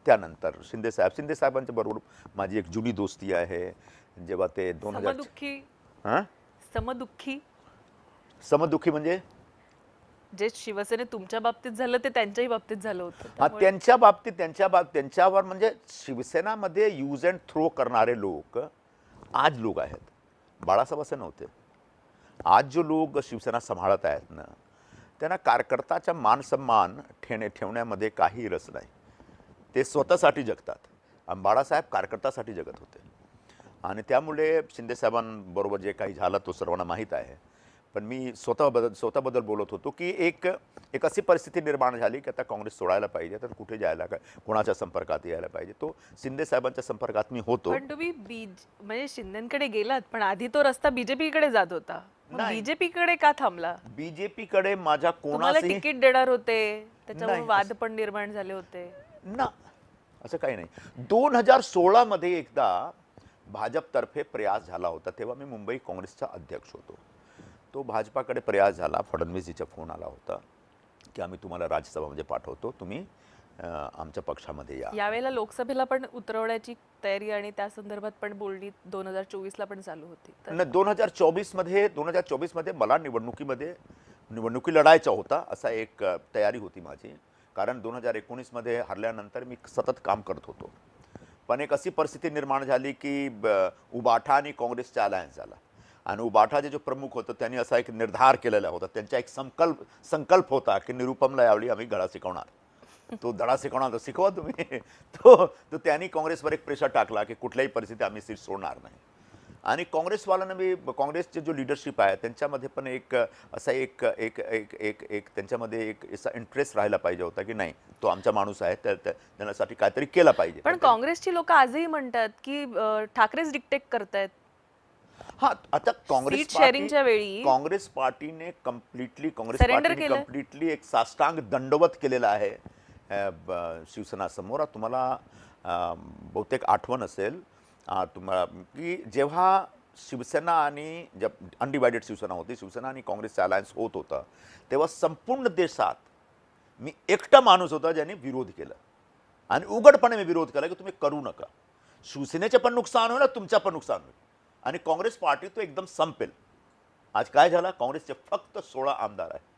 त्यानंतर शिंदे साहेबांच्या बरोबर माझी एक जुनी दोस्ती आहे. जेव्हा ते 2000 समदुःखी हां समदुःखी समदुःखी म्हणजे जे शिवसेनेत तुमच्या बाबतीत झालं ते त्यांच्याही बाबतीत झालं होतं हा त्यामुळे त्यांच्या बाबतीत त्यांच्यावर म्हणजे शिवसेनामध्ये यूज अँड थ्रो करणारे लोक आज लोक आहेत. बाळासाहेब असे नव्हते. आज जो लोक शिवसेना सांभाळत आहेत ना, त्यांना कार्यकर्त्याचा मान ठेवण्यामध्ये काही रस नाही. ते स्वतःसाठी जगतात आणि बाळासाहेब कार्यकर्त्यासाठी जगत होते. आणि त्यामुळे शिंदेसाहेबांबरोबर जे काही झालं तो सर्वांना माहीत आहे. पण मी स्वतःबद्दल बोलत होतो की एक अशी परिस्थिती निर्माण झाली की आता काँग्रेस सोडायला पाहिजे, तर कुठे जायला, काय कोणाच्या संपर्कात यायला पाहिजे. तो शिंदेसाहेबांच्या संपर्कात मी होतो. पण तुम्ही म्हणजे शिंदेकडे गेलात पण आधी तो रस्ता बीजेपी कडे जात होता, मग नाही, बीजेपी कडे का थांबला? बीजेपीकडे माझ्या तुम्हाला कोणासही तिकीट देणार होते, त्याच्यामुळे नाही वाद पण निर्माण झाले होते. ना, असं काही नाही. 2016 मध्ये एकदा भाजपतर्फे प्रयास झाला होता. तेव्हा मी मुंबई काँग्रेसचा अध्यक्ष होतो. तो भाजपाकडे प्रयास झाला. फडणवीसजीचा फोन आला होता की आम्ही तुम्हाला राज्यसभामध्ये पाठवतो, तुम्ही आमच्या पक्षामध्ये या. यावेळेला लोकसभेला पण उतरवण्याची तयारी आणि त्या संदर्भात पण बोलणी 2024 ला पण चालू होती. तर 2024 मध्ये मला निवडणुकी लढायचा होता, असा एक तयारी होती माझी. कारण 2019 मध्ये हरल्यानंतर मी सतत काम करत होतो. पण एक अशी परिस्थिती निर्माण झाली की उबाठा आणि काँग्रेसचा अलायन्स झाला. आणि उबाठाचे जो प्रमुख होते त्यांनी असा एक निर्धार केलेला होता. त्यांचा एक संकल्प होता की निरुपमला यावेळी आम्ही धडा शिकवणार. तो धडा शिकवणार, तर शिकवा तुम्ही. तो त्यांनी काँग्रेसवर एक प्रेशर टाकला की कुठल्याही परिस्थितीत आम्ही सीट सोडणार नाही. आणि काँग्रेसवाल्यांना मी काँग्रेसचे जो लिडरशिप आहे त्यांच्यामध्ये पण एक असा एक एक एक एक एक त्यांच्यामध्ये एक असा इंटरेस्ट राहायला पाहिजे होता की नाही, तो आमचा माणूस आहे, त्यासाठी काहीतरी केलं पाहिजे. पण काँग्रेसची लोक आजही म्हणतात की ठाकरेच डिक्टेट करतायत. हां, आता सीट शेअरिंगच्या वेळी काँग्रेस पार्टीने काँग्रेस सरेंडर पार्टीने केलंय. कम्प्लिटली एक साष्टांग दंडवत केलेला आहे शिवसेनासमोर. तुम्हाला बहुतेक आठवण असेल तुम्हाला की जेव्हा शिवसेना आणि अनडिवायडेड शिवसेना होती, शिवसेना आणि काँग्रेसचा अलायन्स होत होता, तेव्हा संपूर्ण देशात मी एकटा माणूस होता ज्याने विरोध केला आणि उघडपणे मी विरोध केला की तुम्ही करू नका. शिवसेनेचे पण नुकसान होईल, तुमचं पण नुकसान होईल आणि काँग्रेस पार्टी तो एकदम संपेल. आज काय झालं, काँग्रेसचे फक्त 16 आमदार आहेत.